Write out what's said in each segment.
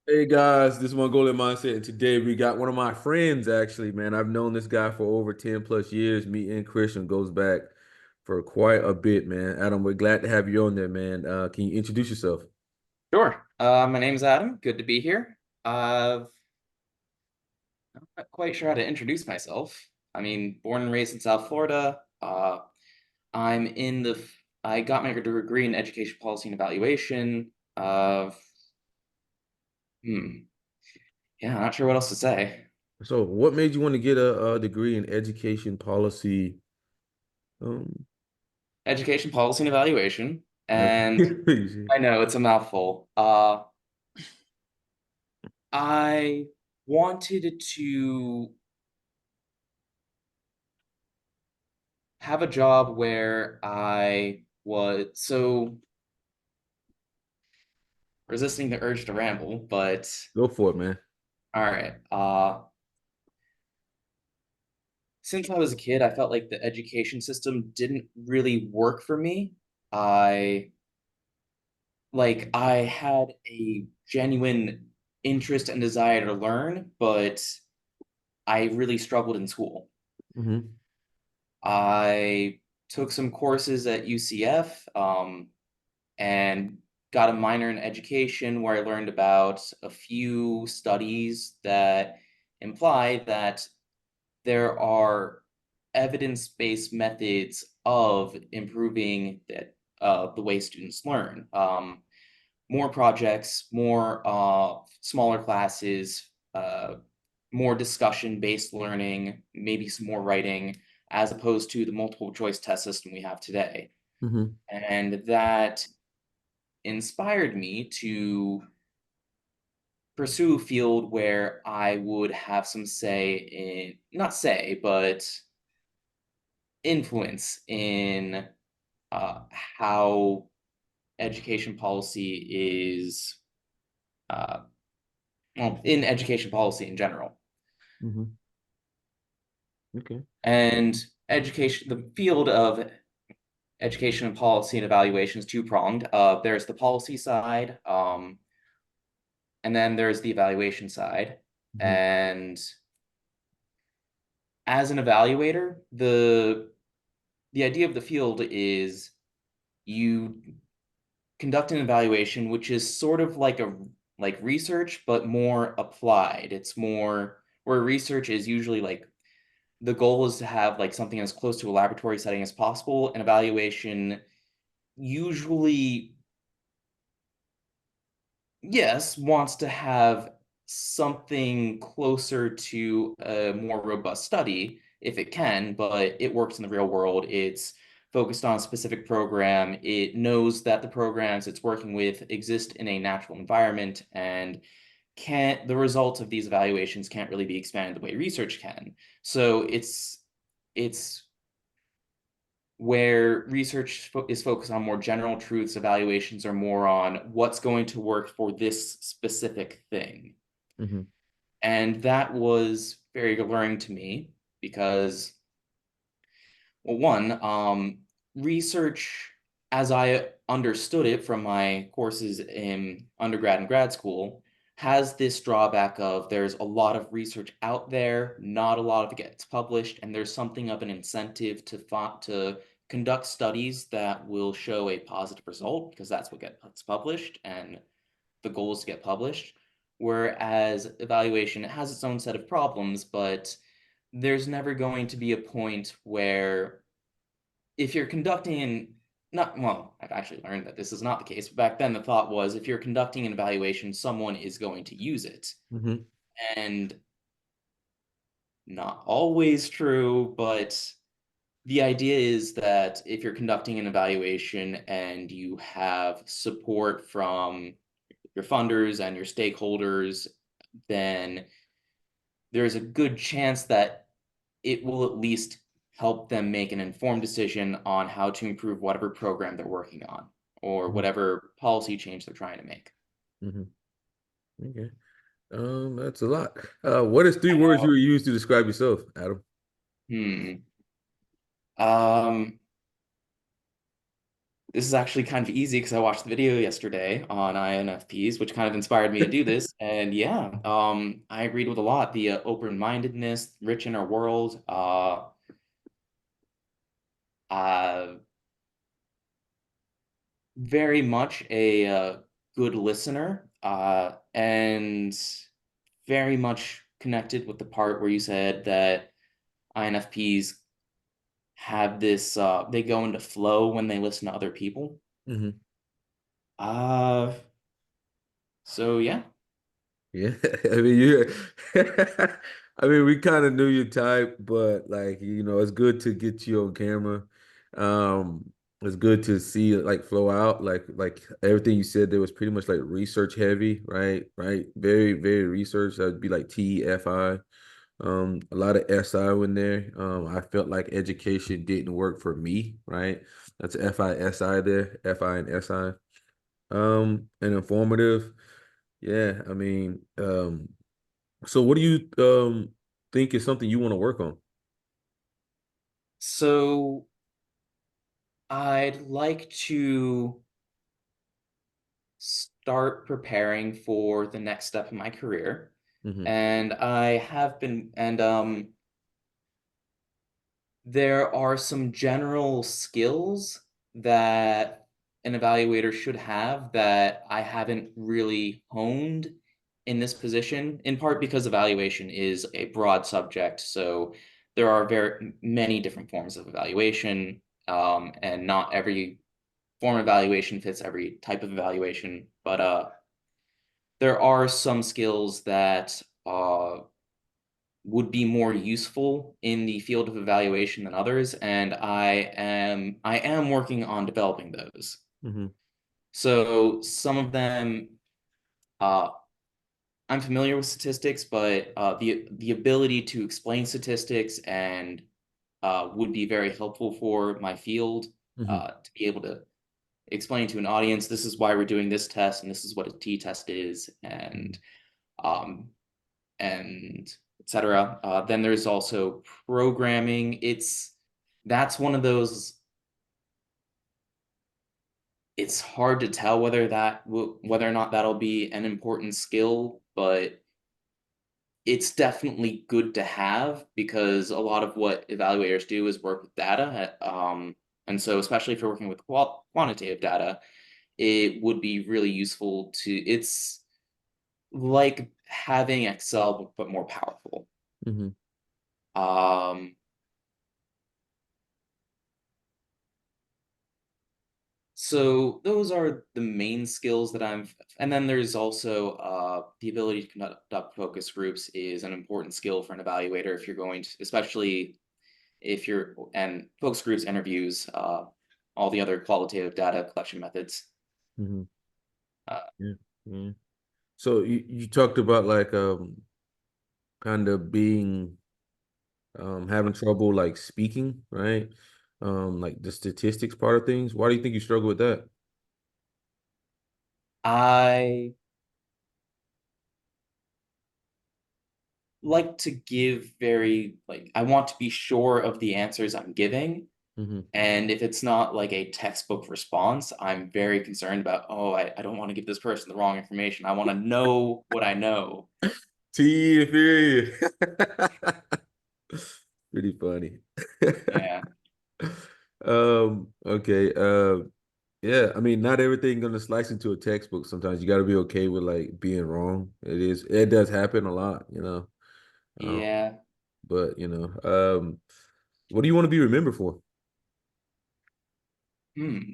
Hey guys, this is Mongolian Mindset, and today we got one of my friends actually, man. I've known this guy for over 10 plus years. Me and Christian goes back for quite a bit, man. Adam, we're glad to have you on there, man. Can you introduce yourself? Sure. My name's Adam. Good to be here. I'm not quite sure how to introduce myself. I mean, born and raised in South Florida. I'm in the. I got my degree in education policy and evaluation. Uh, hmm. Yeah, not sure what else to say. So, what made you want to get a degree in education policy? Um, Education policy and evaluation, and okay. I know it's a mouthful. I wanted to have a job where I was resisting the urge to ramble, but Go for it, man. all right. Since I was a kid, I felt like the education system didn't really work for me. I I had a genuine interest and desire to learn, but I really struggled in school. Hmm. I took some courses at UCF, and got a minor in education where I learned about a few studies that imply that there are evidence-based methods of improving the way students learn. More projects, more smaller classes, more discussion-based learning, maybe some more writing, as opposed to the multiple choice test system we have today. Hmm. And that inspired me to pursue a field where I would have some say in, not say, but influence in how education policy is, uh, well, in education policy in general. Hmm. Okay. And education, the field of education and policy and evaluation is two-pronged. There's the policy side, and then there's the evaluation side. Hmm. And as an evaluator, the idea of the field is you conduct an evaluation, which is sort of like research, but more applied. It's more where research is usually like the goal is to have like something as close to a laboratory setting as possible. An evaluation usually, yes, wants to have something closer to a more robust study if it can, but it works in the real world. It's focused on a specific program. It knows that the programs it's working with exist in a natural environment and can't the results of these evaluations can't really be expanded the way research can. So it's where research is focused on more general truths, evaluations are more on what's going to work for this specific thing. Hmm. And that was very alluring to me because, well, one, research, as I understood it from my courses in undergrad and grad school, has this drawback of there's a lot of research out there, not a lot of it gets published, and there's something of an incentive to conduct studies that will show a positive result because that's what gets published, and the goal is to get published. Whereas evaluation, it has its own set of problems, but there's never going to be a point where if you're conducting not well, I've actually learned that this is not the case, but back then the thought was if you're conducting an evaluation, someone is going to use it. Hmm. And not always true, but the idea is that if you're conducting an evaluation and you have support from your funders and your stakeholders, then there's a good chance that it will at least help them make an informed decision on how to improve whatever program they're working on or whatever policy change they're trying to make. Hmm. Okay. That's a lot. What is three I words you know. would use to describe yourself, Adam? Hmm. Um, this is actually kind of easy because I watched the video yesterday on INFPs, which kind of inspired me to do this. And yeah, I agreed with a lot. The open-mindedness, rich inner world, uh, very much a good listener, and very much connected with the part where you said that INFPs have this, they go into flow when they listen to other people. Hmm. Uh, so yeah. Yeah, I mean, you. I mean, we kind of knew your type, but like, it's good to get you on camera. Um, it's good to see it like flow out. Like everything you said there was pretty much like research heavy, right? Right. Very, very research. That'd be like TFI. A lot of SI in there. I felt like education didn't work for me, right? That's FISI there, FI and SI. And informative. Yeah, I mean, so what do you think is something you want to work on? So I'd like to start preparing for the next step in my career. Hmm. And I have been, and there are some general skills that an evaluator should have that I haven't really honed in this position, in part because evaluation is a broad subject. So there are very many different forms of evaluation, and not every form of evaluation fits every type of evaluation. But there are some skills that would be more useful in the field of evaluation than others, and I am working on developing those. Hmm. So some of them, uh, I'm familiar with statistics, but the ability to explain statistics and would be very helpful for my field, Hmm. to be able to explain to an audience, this is why we're doing this test, and this is what a t-test is, um, and etc. Then there's also programming. That's one of those. It's hard to tell whether or not that'll be an important skill, but it's definitely good to have because a lot of what evaluators do is work with data. And so, especially if you're working with quantitative data, it would be really useful to. It's like having Excel but more powerful. Hmm. Um, So those are the main skills that and then there's also the ability to conduct focus groups is an important skill for an evaluator if you're going to, especially if you're, and focus groups, interviews, all the other qualitative data collection methods. Hmm. Uh, Yeah. Yeah. So you talked about like kind of being having trouble like speaking, right? Like the statistics part of things. Why do you think you struggle with that? I like to give I want to be sure of the answers I'm giving. Hmm. And if it's not like a textbook response, I'm very concerned about, oh, I don't want to give this person the wrong information. I want to know what I know. TFA. Pretty funny. Yeah. Okay. Yeah, I mean, not everything gonna slice into a textbook. Sometimes you got to be okay with like being wrong. It does happen a lot. Um, Yeah. but what do you want to be remembered for?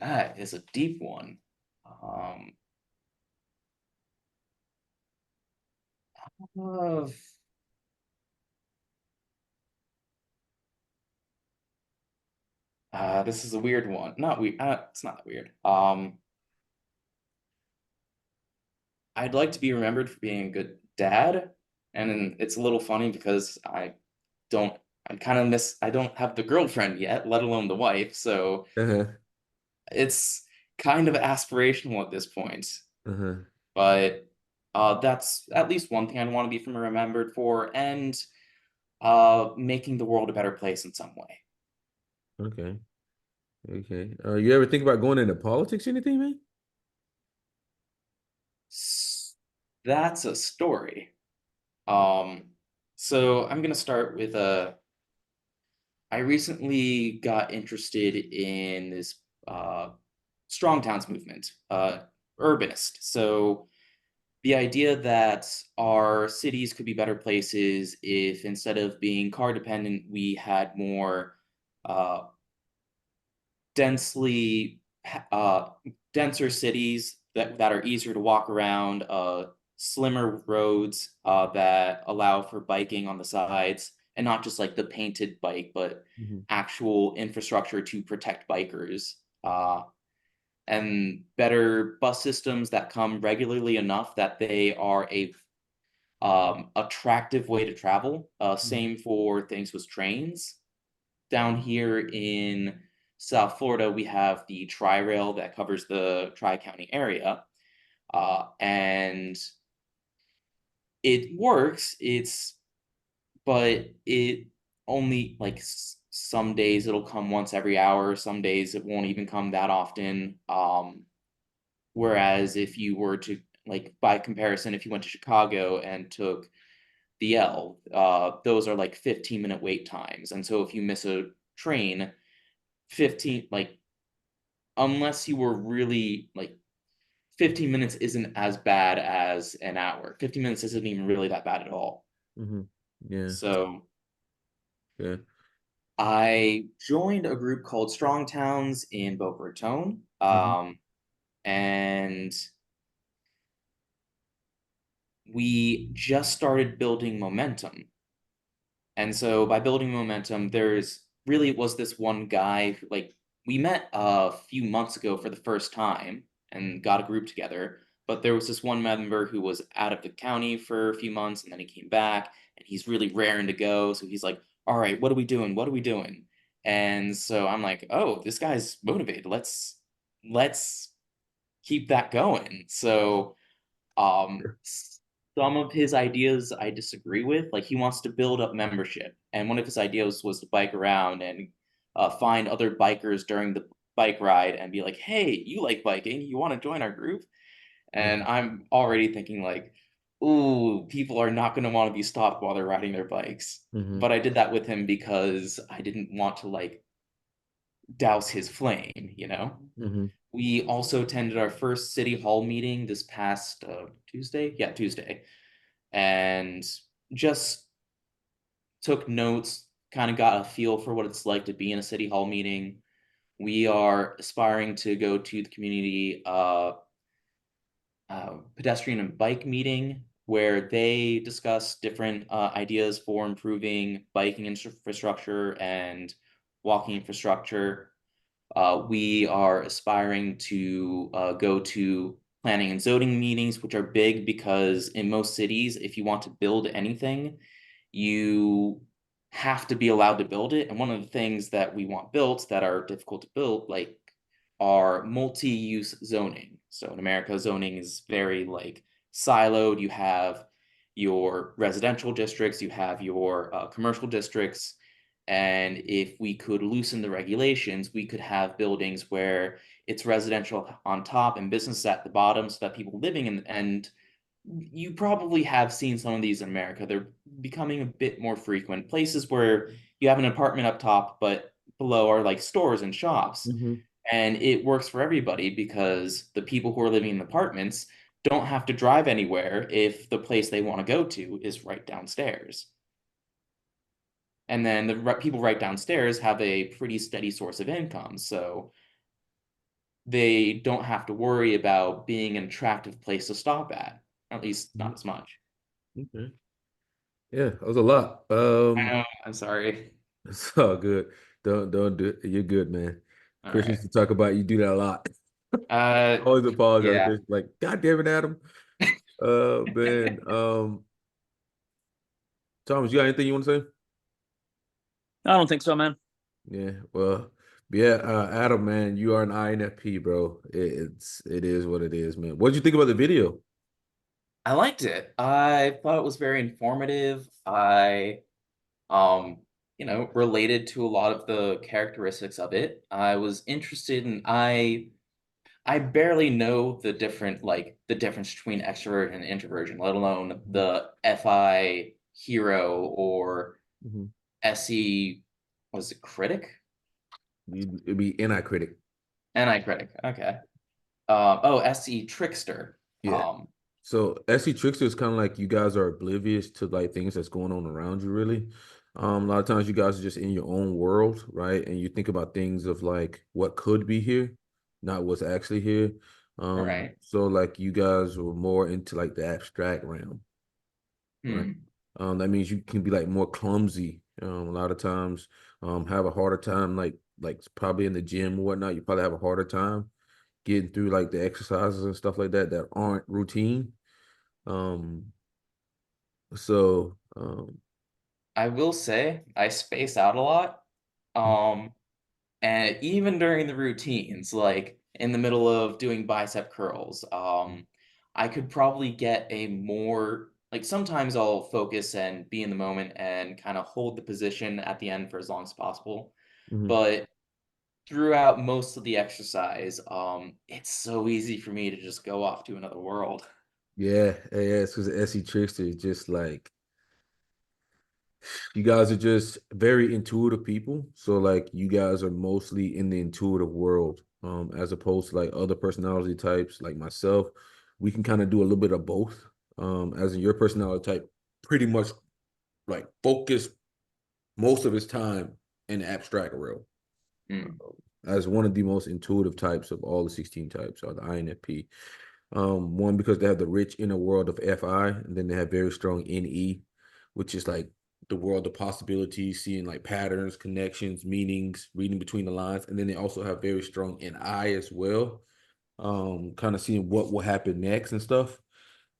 That is a deep one. Um, of, this is a weird one. Not weird. It's not that weird. I'd like to be remembered for being a good dad, and it's a little funny because don't. I'm kind of I don't have the girlfriend yet, let alone the wife. So Uh-huh. it's kind of aspirational at this point, Uh-huh. but that's at least one thing I want to be from remembered for, and making the world a better place in some way. Okay. Okay. You ever think about going into politics or anything, man? That's a story. Um, so I'm gonna start with I recently got interested in this strong towns movement, urbanist. So the idea that our cities could be better places if instead of being car dependent, we had more uh, densely uh, denser cities that are easier to walk around, slimmer roads that allow for biking on the sides, and not just like the painted bike, but Hmm. actual infrastructure to protect bikers. And better bus systems that come regularly enough that they are a attractive way to travel. Same for things with trains. Down here in South Florida, we have the Tri Rail that covers the Tri County area, and it works. But it only like some days it'll come once every hour. Some days it won't even come that often. Whereas if you were to like by comparison, if you went to Chicago and took the L, those are like 15-minute wait times. And so if you miss a train, 15 like unless you were really like 15 minutes isn't as bad as an hour. 15 minutes isn't even really that bad at all. Hmm. Yeah. So Yeah. I joined a group called Strong Towns in Boca Raton. Hmm. And we just started building momentum. And so by building momentum, there's really it was this one guy who, like we met a few months ago for the first time and got a group together. But there was this one member who was out of the county for a few months and then he came back and he's really raring to go. So he's like, all right, what are we doing? What are we doing? And so I'm like, oh, this guy's motivated. Let's keep that going. So some of his ideas I disagree with. Like he wants to build up membership, and one of his ideas was to bike around and find other bikers during the bike ride and be like, "Hey, you like biking? You want to join our group?" And Hmm. I'm already thinking like, "Ooh, people are not going to want to be stopped while they're riding their bikes." Hmm. But I did that with him because I didn't want to like douse his flame, you know? Hmm. We also attended our first city hall meeting this past Tuesday. Yeah, Tuesday. And just took notes, kind of got a feel for what it's like to be in a city hall meeting. We are aspiring to go to the community pedestrian and bike meeting where they discuss different ideas for improving biking infrastructure and walking infrastructure. We are aspiring to go to planning and zoning meetings, which are big because in most cities, if you want to build anything, you have to be allowed to build it. And one of the things that we want built that are difficult to build, like, are multi-use zoning. So in America, zoning is very like siloed. You have your residential districts, you have your commercial districts, and if we could loosen the regulations, we could have buildings where it's residential on top and business at the bottom so that people living in, and you probably have seen some of these in America. They're becoming a bit more frequent. Places where you have an apartment up top, but below are like stores and shops. Hmm. And it works for everybody because the people who are living in apartments don't have to drive anywhere if the place they want to go to is right downstairs. And then the people right downstairs have a pretty steady source of income. So they don't have to worry about being an attractive place to stop at least not as much. Okay. Yeah, that was a lot. I know. I'm sorry. It's all good. Don't do it. You're good, man. All Chris right. used to talk about you do that a lot. Uh, Always apologize. yeah. Chris, like, God damn it, Adam. Man. Thomas, you got anything you want to say? I don't think so, man. Yeah, well, yeah, Adam, man, you are an INFP, bro. It is what it is, man. What did you think about the video? I liked it. I thought it was very informative. I related to a lot of the characteristics of it. I was interested in I barely know the difference between extrovert and introversion, let alone the FI hero or Mm-hmm. SE, was it critic? It'd be anti-critic. NI critic. Okay. SE trickster. Yeah. So SE Trickster is kind of like you guys are oblivious to like things that's going on around you, really. A lot of times you guys are just in your own world, right? And you think about things of like what could be here, not what's actually here. Right. So like you guys were more into like the abstract realm, right? Hmm. That means you can be like more clumsy. A lot of times, have a harder time like probably in the gym or whatnot. You probably have a harder time getting through like the exercises and stuff like that that aren't routine. Um, so I will say I space out a lot. Um, and even during the routines, like in the middle of doing bicep curls, I could probably get a more like sometimes I'll focus and be in the moment and kind of hold the position at the end for as long as possible. mhm. But throughout most of the exercise, it's so easy for me to just go off to another world. Yeah, it's because the SE Trickster is just like you guys are just very intuitive people. So like you guys are mostly in the intuitive world, as opposed to like other personality types like myself. We can kind of do a little bit of both. As in your personality type, pretty much like focus most of his time in the abstract realm. Hmm. As one of the most intuitive types of all the 16 types are the INFP. One because they have the rich inner world of FI, and then they have very strong NE, which is like the world of possibilities, seeing like patterns, connections, meanings, reading between the lines, and then they also have very strong NI as well. Kind of seeing what will happen next and stuff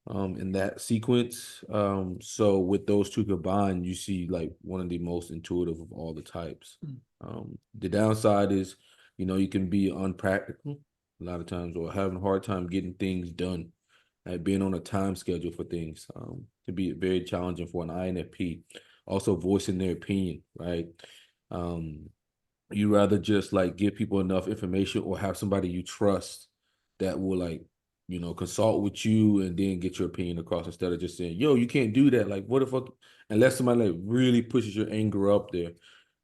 in that sequence. So with those two combined, you see like one of the most intuitive of all the types. The downside is, you can be unpractical a lot of times or having a hard time getting things done, being on a time schedule for things. Can be very challenging for an INFP. Also voicing their opinion, right? Um, you rather just like give people enough information or have somebody you trust that will like consult with you and then get your opinion across instead of just saying, yo, you can't do that, like what the fuck, unless somebody like really pushes your anger up there,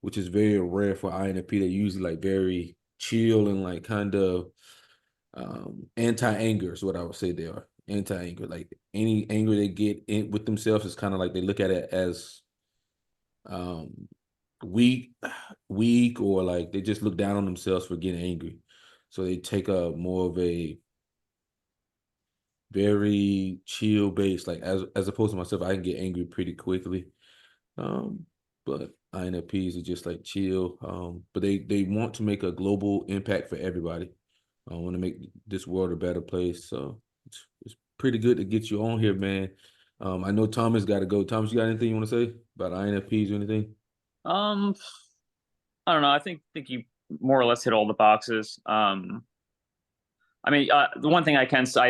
which is very rare for INFP. They usually like very chill and like kind of anti-anger is what I would say. They are anti-anger, like any anger they get in with themselves is kind of like they look at it as um weak weak or like they just look down on themselves for getting angry, so they take a more of a very chill base, like as opposed to myself. I can get angry pretty quickly, um but INFPs are just like chill, but they want to make a global impact for everybody. I want to make this world a better place, so it's pretty good to get you on here, man. I know Thomas got to go. Thomas, you got anything you want to say about INFPs or anything? Um, I don't know. I think you more or less hit all the boxes. I mean, the one thing I can say,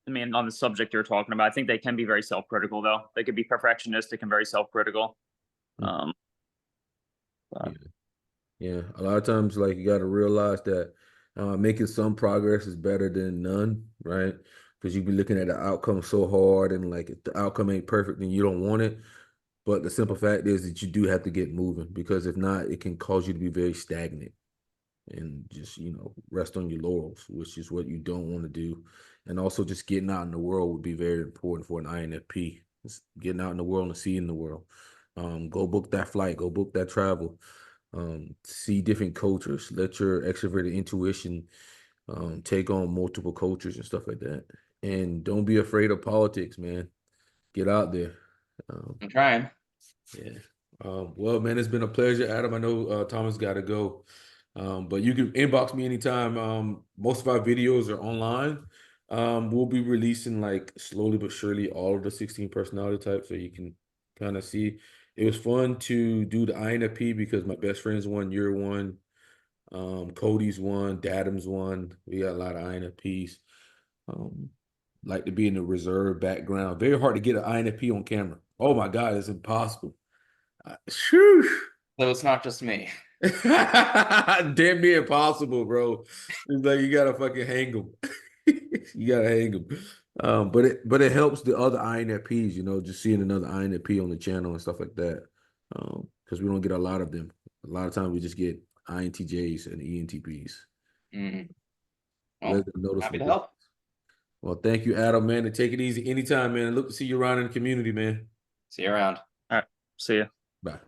I mean, on the subject you're talking about, I think they can be very self-critical, though. They could be perfectionistic and very self-critical. Mm, Um, yeah. but, Yeah, a lot of times, like you got to realize that making some progress is better than none, right? Because you be looking at the outcome so hard, and like if the outcome ain't perfect, then you don't want it. But the simple fact is that you do have to get moving because if not, it can cause you to be very stagnant and just rest on your laurels, which is what you don't want to do. And also, just getting out in the world would be very important for an INFP. Just getting out in the world and seeing the world. Go book that flight. Go book that travel. See different cultures. Let your extroverted intuition take on multiple cultures and stuff like that. And don't be afraid of politics, man. Get out there. Um, I'm trying. yeah. Well, man, it's been a pleasure, Adam. I know Thomas got to go, but you can inbox me anytime. Most of our videos are online. We'll be releasing like slowly but surely all of the 16 personality types, so you can kind of see. It was fun to do the INFP because my best friend's one, you're one, Cody's one, Dadam's one. We got a lot of INFPs. Um, like to be in the reserve background. Very hard to get an INFP on camera. Oh my God, it's impossible. Shoo. So it's not just me. Damn near impossible, bro. It's like you gotta fucking hang them. You gotta hang them. But it helps the other INFPs, just seeing another INFP on the channel and stuff like that. Because we don't get a lot of them. A lot of times we just get INTJs and ENTPs. Mm. Let Well, them notice happy the to difference. help. Well, thank you, Adam, man, and take it easy anytime, man. Look to see you around in the community, man. See you around. All right. See ya. Bye.